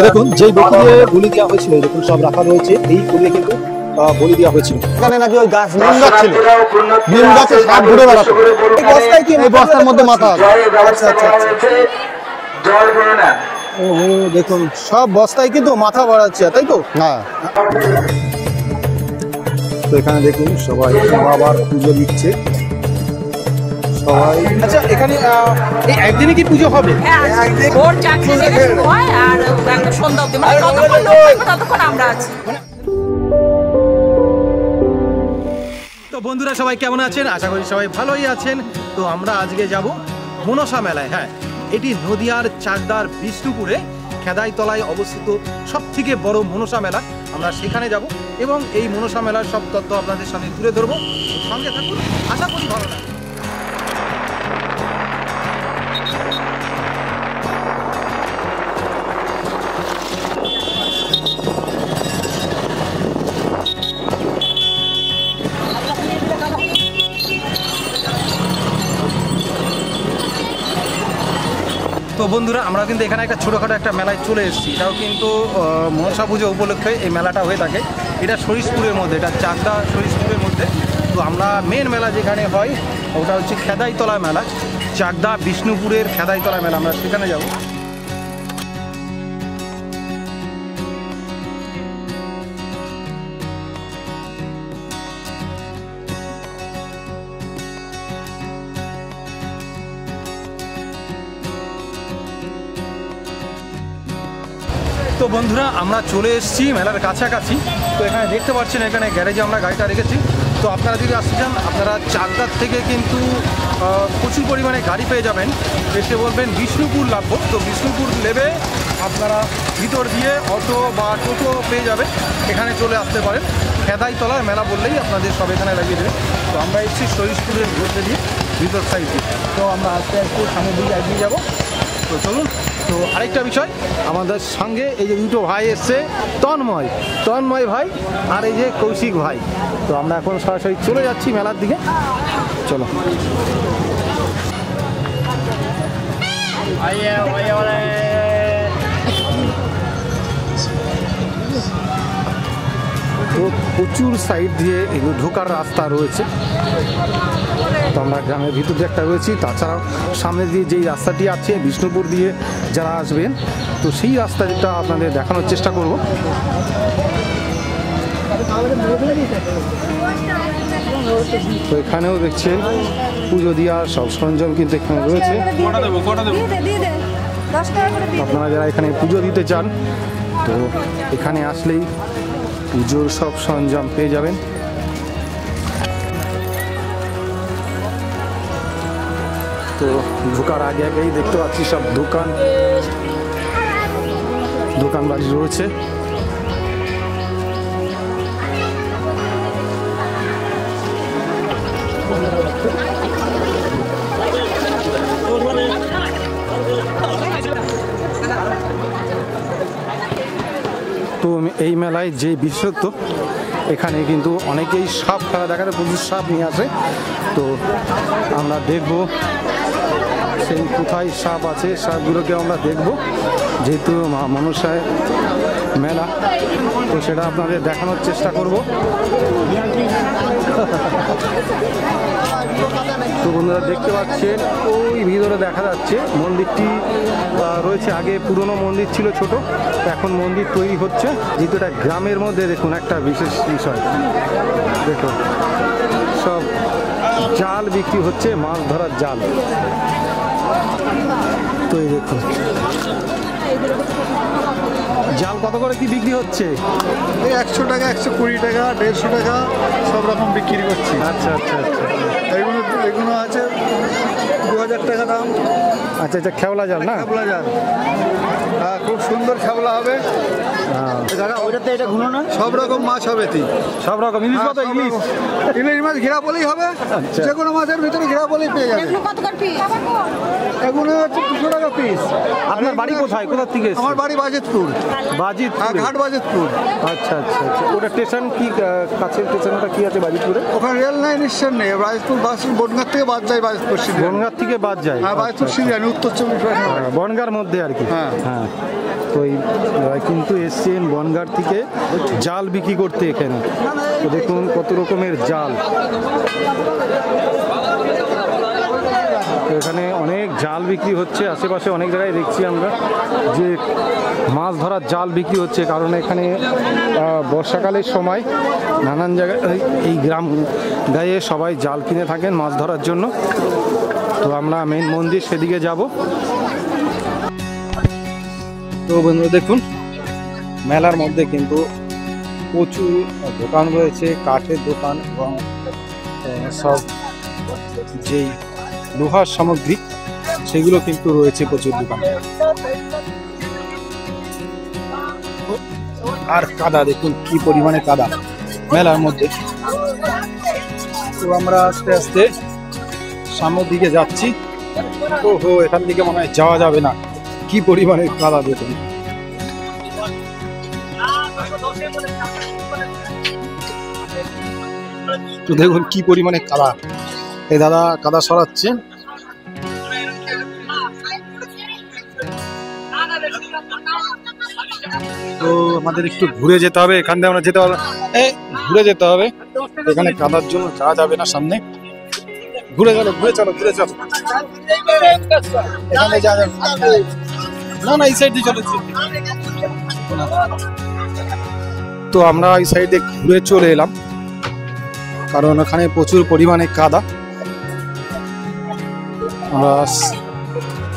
দেখুন যেই বটি দিয়ে বলি দেওয়া হয়েছিল দেখুন সব রাখা রয়েছে, এই বলি কিন্তু বলি দেওয়া হয়েছিল। এখানে নাকি ওই গাছ নিম গাছ ছিল, নিম গাছে সাপ ঘুরে বেড়াতো। এই বস্তায় কি এই বস্তার মধ্যে মাথা আছে। আচ্ছা আচ্ছা আচ্ছা। ও দেখুন সব বস্তায় কিন্তু মাথা বাড়াচ্ছে, তাই তো? হ্যাঁ। তো এখানে দেখুন সবাই বাবার পুজো দিচ্ছে সবাই। আচ্ছা এখানে এই একদিনে কি পুজো হবে? একদিন ভোর 4টে থেকে শুরু হয় আর সন্ধ্যা অবধি, মানে যতক্ষণ লোক থাকবে ততক্ষণ আমরা আছি। তো বন্ধুরা সবাই কেমন আছেন? আশা করি সবাই ভালোই আছেন। তো আমরা আজকে যাব মনসা মেলায়। হ্যাঁ, এটি নদিয়ার চাকদার বিষ্ণুপুরে খেদাইতলায় অবস্থিত সবথেকে বড় মনসা মেলা। আমরা সেখানে যাব এবং এই মনসা মেলার সব তথ্য আপনাদের সামনে তুলে ধরবো। সঙ্গে থাকুন, আশা করি ভালো লাগবে। তো বন্ধুরা আমরা কিন্তু এখানে একটা ছোটোখাটো একটা মেলায় চলে এসেছি। এটাও কিন্তু মনসা পুজো উপলক্ষে এই মেলাটা হয়ে থাকে। এটা সরিষপুরের মধ্যে, এটা চাকদা সরিষপুরের মধ্যে। তো আমরা মেন মেলা যেখানে হয় ওটা হচ্ছে খেদাইতলা মেলা, চাকদা বিষ্ণুপুরের খেদাইতলা মেলা। আমরা সেখানে যাব। তো বন্ধুরা আমরা চলে এসেছি মেলার কাছাকাছি। তো এখানে দেখতে পাচ্ছেন এখানে গ্যারেজে আমরা গাড়িটা রেখেছি। তো আপনারা যদি আসতে চান আপনারা চাকদার থেকে কিন্তু প্রচুর পরিমাণে গাড়ি পেয়ে যাবেন। এসে বলবেন বিষ্ণুপুর নামবো, তো বিষ্ণুপুর নেবে আপনারা ভিতর দিয়ে অটো বা টোটো পেয়ে যাবেন, এখানে চলে আসতে পারেন। খেদাইতলার মেলা বললেই আপনাদের সব এখানে লাগিয়ে দেবে। তো আমরা এসেছি সরিষপুরের ঘুরতে দিয়ে ভিতর সাইডে। তো আমরা আস্তে আস্তে সামনের দিকে এগিয়ে যাবো। তো চলুন। তো আরেকটা বিষয়, আমাদের সঙ্গে এই যে দুটো ভাই এসছে, তন্ময় ভাই আর এই যে কৌশিক ভাই। তো আমরা এখন সরাসরি চলে যাচ্ছি মেলার দিকে, চলো। তো প্রচুর সাইড দিয়ে এগুলো ঢোকার রাস্তা রয়েছে। তো আমরা গ্রামের ভিতর দিয়ে একটা রয়েছি, তাছাড়াও সামনে দিয়ে যেই রাস্তাটি আছে বিষ্ণুপুর দিয়ে যারা আসবেন, তো সেই রাস্তাটা আপনাদের দেখানোর চেষ্টা করব। তো এখানেও দেখছেন পুজো দেওয়ার সব সরঞ্জাম কিন্তু এখানে রয়েছে। আপনারা যারা এখানে পুজো দিতে চান তো এখানে আসলেই পুজোর সব সরঞ্জাম পেয়ে যাবেন। তো ঢোকার আগে আগেই দেখতে পাচ্ছি সব দোকানবাড়ি রয়েছে। তো এই মেলায় যে বিশেষত্ব, এখানে কিন্তু অনেকেই সাপ খেলা দেখাতে প্রচুর সাপ নিয়ে আসে। তো আমরা দেখব সেই কোথায় সাপ আছে, সাপগুলোকে আমরা দেখব, যেহেতু মনসায় মেলা তো সেটা আপনাদের দেখানোর চেষ্টা করব। তো বন্ধুরা দেখতে পাচ্ছেন ওই ভিতরে দেখা যাচ্ছে মন্দিরটি রয়েছে। আগে পুরনো মন্দির ছিল ছোট, এখন মন্দির তৈরি হচ্ছে। যেহেতু এটা গ্রামের মধ্যে দেখুন একটা বিশেষ বিষয়, দেখুন সব জাল বিক্রি হচ্ছে, মাছ ধরার জাল। তো এই দেখুন জাল কত করে কি বিক্রি হচ্ছে? এই 100 টাকা, 120 টাকা, 150 টাকা সব রকম বিক্রি করছি। আচ্ছা আচ্ছা আচ্ছা। এগুলো আছে 2000 টাকা দাম। আচ্ছা আচ্ছা, খেওলা জাল না? খেবলা জাল, হ্যাঁ খুব সুন্দর খেবলা হবে। ওইটাতে এটা ঘুনো না, সব রকম মাছ হবে। সব রকম ইলিশ কত? ইলিশ মাছ ঘেরা বলেই হবে, যে কোনো মাছের ভিতরে ঘেরা বলেই পেয়ে যাবে। এগুলো কত করে পিস? এগুলো 200 টাকা পিস। আপনার বাড়ি কোথায়, কোথা থেকে এসেছেন? আমার বাড়ি বাজিতপুর। বাজিতপুর, ঘাট বাজিতপুর। আচ্ছা আচ্ছা আচ্ছা। ওটা স্টেশন কি, কাছের স্টেশনটা কি আছে বাজিতপুরে? ওখানে রেল লাইন স্টেশন নেই, বাজিতপুর বাস বনগাঁ থেকে বাদ যায় বাজিতপুর সিরিয়ানি। বনগাঁ থেকে বাদ যায়? হ্যাঁ, বাজিতপুর সিরিয়ানি, উত্তর 24 পরগনা। বনগাঁর মধ্যে আর কি। হ্যাঁ। হ্যাঁ, তো এই কিন্তু এসছেন বনগাঁর থেকে জাল বিক্রি করতে এখানে। তো দেখুন কত রকমের জাল, তো এখানে অনেক জাল বিক্রি হচ্ছে। আশেপাশে অনেক জায়গায় দেখছি আমরা যে মাছ ধরার জাল বিক্রি হচ্ছে, কারণ এখানে বর্ষাকালের সময় নানান জায়গায় এই গ্রাম গায়ে সবাই জাল কিনে থাকেন মাছ ধরার জন্য। তো আমরা মেন মন্দির সেদিকে যাব। তো বন্ধুরা দেখুন, মেলার মধ্যে কিন্তু প্রচুর দোকান রয়েছে, কাঠের দোকান এবং সব যেই লোহার সামগ্রী সেগুলো কিন্তু রয়েছে প্রচুর দোকান। আর কাদা দেখুন কি পরিমাণে কাদা মেলার মধ্যে। তো আমরা আস্তে আস্তে সামনের দিকে যাচ্ছি। ওহো, এখান থেকে মনে হয় যাওয়া যাবে না, কি পরিমাণে কাদা দেখুন। তো দেখুন কি পরিমাণে কাদা, এই দাদা কাদা সরাচ্ছে। তো আমাদের একটু ঘুরে যেতে হবে, এখান থেকে আমরা যেতে হবে, ঘুরে যেতে হবে, এখানে কাদার জন্য যাওয়া যাবে না সামনে। ঘুরে চলো, ঘুরে চলো, ঘুরে চলো, এখানে যাওয়া যাবে না, না এই সাইড দিয়ে চলো। তো আমরা এই সাইডে ঘুরে চলে এলাম, কারণ ওখানে প্রচুর পরিমাণে কাদা। আমরা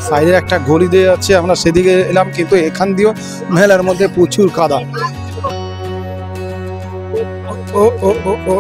সাইডে একটা গলি দিয়ে যাচ্ছে, আমরা সেদিকে এলাম, কিন্তু এখান দিয়েও মেলার মধ্যে প্রচুর কাদা। ও ও ও ও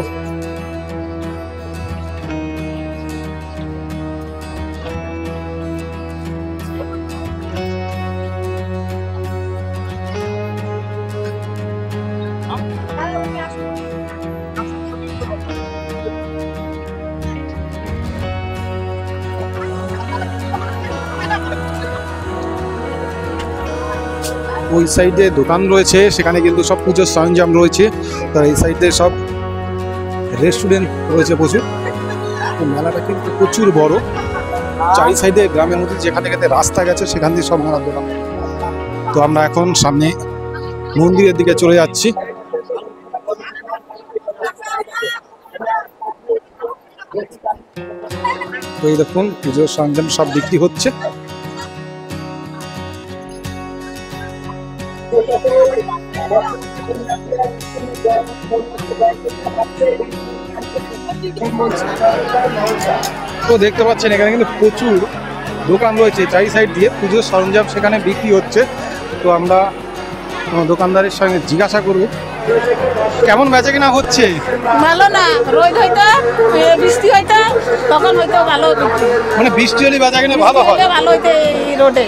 ওই সাইডে দোকান রয়েছে, সেখানে কিন্তু সব পুজোর সরঞ্জাম রয়েছে। তার এই সাইডে সব রেস্টুরেন্ট রয়েছে প্রচুর। মেলাটা কিন্তু প্রচুর বড়, চারি সাইডে গ্রামের মধ্যে যেখানে যেখানে রাস্তা গেছে সেখান দিয়ে সব মেলার দোকান। তো আমরা এখন সামনে মন্দিরের দিকে চলে যাচ্ছি। তো এই দেখুন পুজোর সরঞ্জাম সব বিক্রি হচ্ছে। তো দেখতে পাচ্ছেন এখানে কিন্তু প্রচুর দোকান রয়েছে, চারি সাইড দিয়ে পুজোর সরঞ্জাম সেখানে বিক্রি হচ্ছে। তো আমরা দোকানদারের সঙ্গে জিজ্ঞাসা করব কেমন বেচা কিনা হচ্ছে। ভালো না, রোদ হইতো, বৃষ্টি হইতো, তখন হইতো ভালো। মানে বৃষ্টি হলে বেচা কিনা ভালো হয়? ভালো হইতো এই রোডে।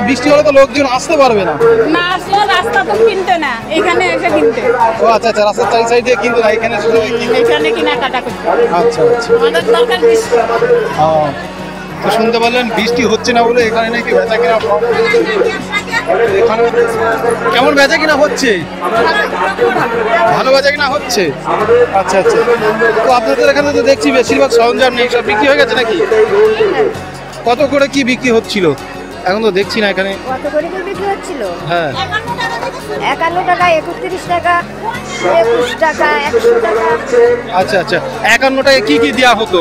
বৃষ্টি হলে তো লোকজন আসতে পারবে না। না আসলেও রাস্তা তো কিনতে না, এখানে এসে কিনতে। ও আচ্ছা আচ্ছা, রাস্তার চারি সাইডে কিনতে না, এখানে শুধু এখানে কেনাকাটা করতে। আচ্ছা আচ্ছা, আমাদের দরকার বৃষ্টি। তো শুনতে পারলেন বৃষ্টি হচ্ছে না বলে এখানে নাকি বেচা কিনা। এখানে কেমন বেচা কিনা হচ্ছে? ভালো বেচা কিনা হচ্ছে। আচ্ছা আচ্ছা, তো আপনাদের এখানে তো দেখছি বেশিরভাগ সরঞ্জাম নেই, সব বিক্রি হয়ে গেছে নাকি? কত করে কি বিক্রি হচ্ছিল? এখন তো দেখছি না এখানে। কত করে বিক্রি হচ্ছিল? হ্যাঁ, 51 টাকা, 31 টাকা, 21 টাকা, 100 টাকা। আচ্ছা আচ্ছা, 51 টাকায় কি কি দেওয়া হতো?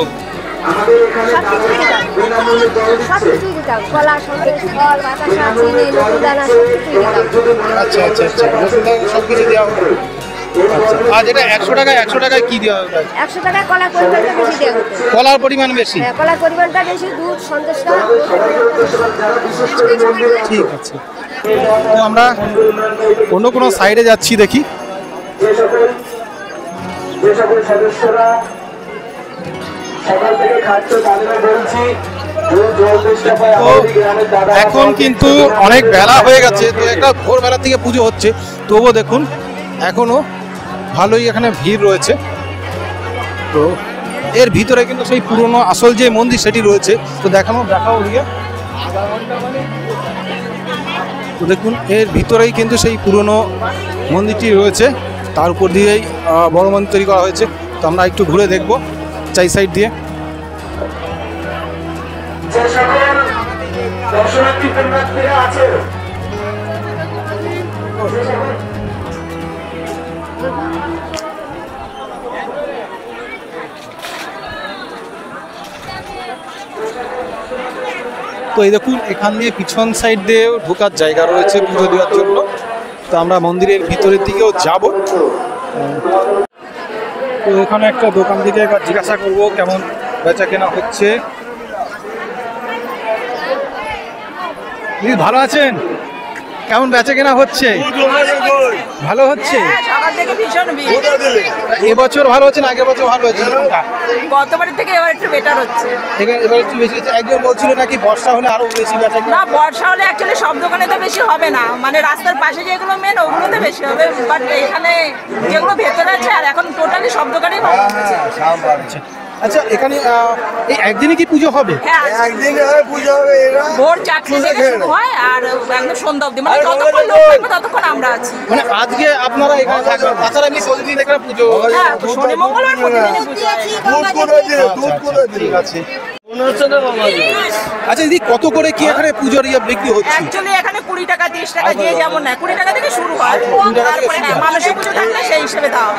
সবকিছুই দিতাম, কলা, সন্দেশ, ফল, বাতাসা, চিনি, নকুদানা, সবকিছুই দিতাম। আচ্ছা আচ্ছা আচ্ছা, সব কিছু দেওয়া হতো। আচ্ছা, আর যেটা 100 টাকায়, 100 টাকায় কি দেওয়া হতো? 100 টাকা কলার পরিমাণটা বেশি দেওয়া হতো। কলার পরিমাণ বেশি? হ্যাঁ, কলার পরিমাণটা বেশি, দুধ, সন্দেশটা। ঠিক আছে, তো আমরা অন্য কোনো সাইডে যাচ্ছি, দেখি। এখন কিন্তু অনেক বেলা হয়ে গেছে, তো একটা ভোরবেলা থেকে পুজো হচ্ছে, তবুও দেখুন এখনো ভালোই এখানে ভিড় রয়েছে। তো এর ভিতরে কিন্তু সেই পুরনো আসল যে মন্দির সেটি রয়েছে, তো দেখাও দিয়ে। তো দেখুন এর ভিতরেই কিন্তু সেই পুরনো মন্দিরটি রয়েছে, তার উপর দিয়েই বড় মন্দির তৈরি করা হয়েছে। তো আমরা একটু ঘুরে দেখবো চাই সাইড দিয়ে। তো এই দেখুন এখান দিয়ে পিছন সাইড দিয়েও ঢোকার জায়গা রয়েছে পুজো দেওয়ার জন্য। তো আমরা মন্দিরের ভিতরের দিকেও যাব। তো এখানে একটা দোকান থেকে একবার জিজ্ঞাসা করবো কেমন বেচা কেনা হচ্ছে। দিদি ভালো আছেন? কেমন বেচা কেনা হচ্ছে? ভালো হচ্ছে? সকাল থেকে ভীষণ ভিড়। এবছর ভালো হচ্ছে না আগের বছর ভালো হচ্ছে? গতবারের থেকে এবার একটু বেটার হচ্ছে। এবার একটু বেশি হচ্ছে। একজন বলছিল নাকি বর্ষা হলে আরো বেশি বেচা কেনা। না, বর্ষা হলে অ্যাকচুয়ালি সব দোকানে তো বেশি হবে না, মানে রাস্তার পাশে যেগুলো মেন ওগুলোতে বেশি হবে, বাট এখানে যেগুলো ভেতরে আছে আর এখন টোটালি সব দোকানেই ভালো হচ্ছে। আচ্ছা এখানে এই একদিনে কি পুজো হবে? হ্যাঁ, একদিনে পুজো হবে। ভোর 4টে থেকে শুরু হয় আর একদম সন্ধ্যা অবধি, মানে যতক্ষণ লোক থাকবে ততক্ষণ আমরা আছি। মানে আজকে আপনারা এখানে থাকবেন, তাছাড়া এমনি প্রতিদিন এখানে পুজো? হ্যাঁ, শনি মঙ্গলবার প্রতিদিনই পুজো হয়। ঠিক আছে। আচ্ছা দিদি কত করে কি এখানে পুজোর বিক্রি হচ্ছে? অ্যাকচুয়ালি এখানে 20 টাকা 30 টাকা যে যেমন নেয়, 20 টাকা থেকে শুরু হয়। তারপরে হ্যাঁ, মানুষের পুজো থাকলে সেই হিসেবে দাও।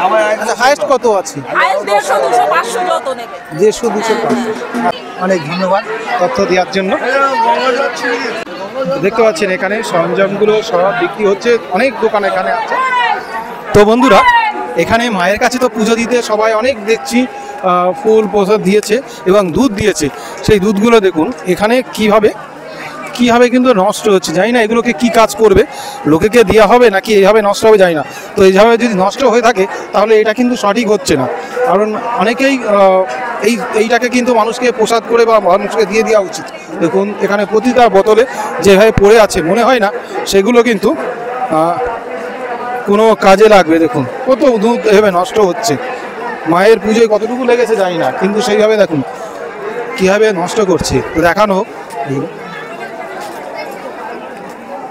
আচ্ছা হাইস্ট কত আছে? হাইস্ট 150 200 500 যত নেবে। 150 200 অনেক ধন্যবাদ তথ্য দেওয়ার জন্য। দেখতে পাচ্ছেন এখানে সরঞ্জামগুলো সব বিক্রি হচ্ছে, অনেক দোকান এখানে আছে। তো বন্ধুরা এখানে মায়ের কাছে তো পুজো দিতে সবাই অনেক দেখছি ফুল প্রসাদ দিয়েছে এবং দুধ দিয়েছে। সেই দুধগুলো দেখুন এখানে কীভাবে কিন্তু নষ্ট হচ্ছে, জানি না এগুলোকে কি কাজ করবে, লোকেকে দেওয়া হবে নাকি এইভাবে নষ্ট হবে জানি না। তো এইভাবে যদি নষ্ট হয়ে থাকে তাহলে এটা কিন্তু সঠিক হচ্ছে না, কারণ অনেকেই এইটাকে কিন্তু মানুষকে প্রসাদ করে বা মানুষকে দিয়ে দেওয়া উচিত। দেখুন এখানে প্রতিটা বোতলে যেভাবে পড়ে আছে মনে হয় না সেগুলো কিন্তু কোনো কাজে লাগবে। দেখুন কত দুধ এভাবে নষ্ট হচ্ছে, মায়ের পুজোয় কতটুকু লেগেছে জানি না, কিন্তু সেইভাবে দেখুন কীভাবে নষ্ট করছে। তো দেখানো হোক।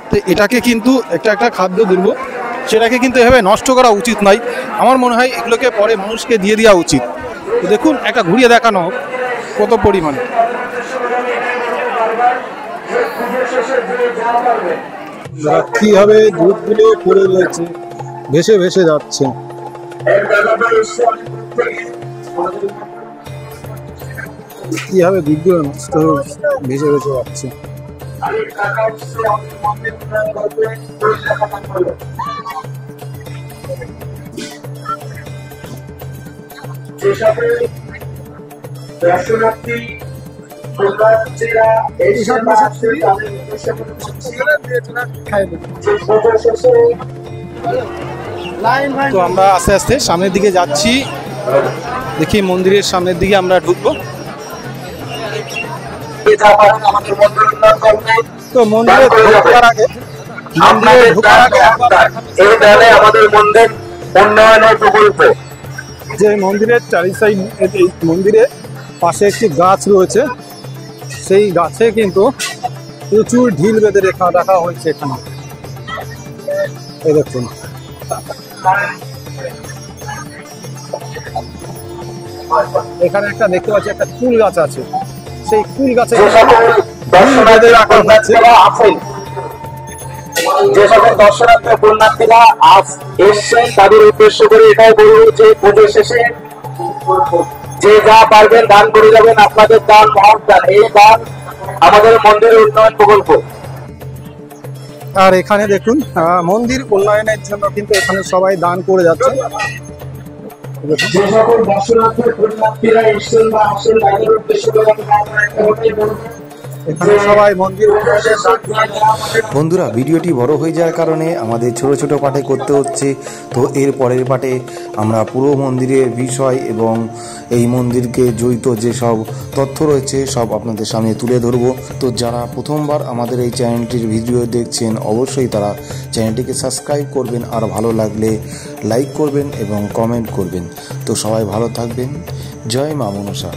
তো এটাকে কিন্তু একটা খাদ্যদ্রব্য, সেটাকে কিন্তু এভাবে নষ্ট করা উচিত নয়। আমার মনে হয় এগুলোকে পরে মানুষকে দিয়ে দেওয়া উচিত। তো দেখুন একটা ঘুরিয়ে দেখানো হোক কত পরিমাণে। কীভাবে দুধগুলো পড়ে রয়েছে, ভেসে ভেসে যাচ্ছে। কিভাবে দুধগুলো নষ্ট হয়ে ভেসে ভেসে যাচ্ছে। তো আমরা আস্তে আস্তে সামনের দিকে যাচ্ছি, দেখি মন্দিরের সামনের দিকে আমরা ঢুকবো। তো মন্দিরে ঢোকার আগে আমাদের মন্দির উন্নয়নের প্রকল্প, যে মন্দিরের চারি সাইড এই মন্দিরের পাশে একটি গাছ রয়েছে, সেই গাছে কিন্তু প্রচুর ঢিল বেঁধে রাখা হয়েছে এখানে। এই দেখুন এখানে একটা দেখতে পাচ্ছি একটা কুল গাছ আছে, সেই কুল গাছে বেঁধে রাখা হয়েছে। যে সকল দর্শনার্থী পুণ্যার্থীরা আজ এসছেন তাদের উদ্দেশ্য করে এটাই বলবো যে পুজো শেষে যে যা পারবেন দান করে যাবেন। আপনাদের দান মহৎ দান, এই দান আমাদের মন্দিরের উন্নয়ন প্রকল্প। আর এখানে দেখুন মন্দির উন্নয়নের জন্য কিন্তু এখানে সবাই দান করে যাচ্ছে। যে সকল দর্শনার্থী পুণ্যার্থীরা এসছেন বা আসেন তাদের উদ্দেশ্য করে সবাই মন্দির। বন্ধুরা ভিডিওটি বড় হয়ে যাওয়ার কারণে আমাদের ছোট ছোট পাঠে করতে হচ্ছে। তো এর পরের পাঠে আমরা পুরো মন্দিরের বিষয় এবং এই মন্দিরকে জড়িত যেসব তথ্য রয়েছে সব আপনাদের সামনে তুলে ধরবো। তো যারা প্রথমবার আমাদের এই চ্যানেলটির ভিডিও দেখছেন অবশ্যই তারা চ্যানেলটিকে সাবস্ক্রাইব করবেন, আর ভালো লাগলে লাইক করবেন এবং কমেন্ট করবেন। তো সবাই ভালো থাকবেন। জয় মা মনসা।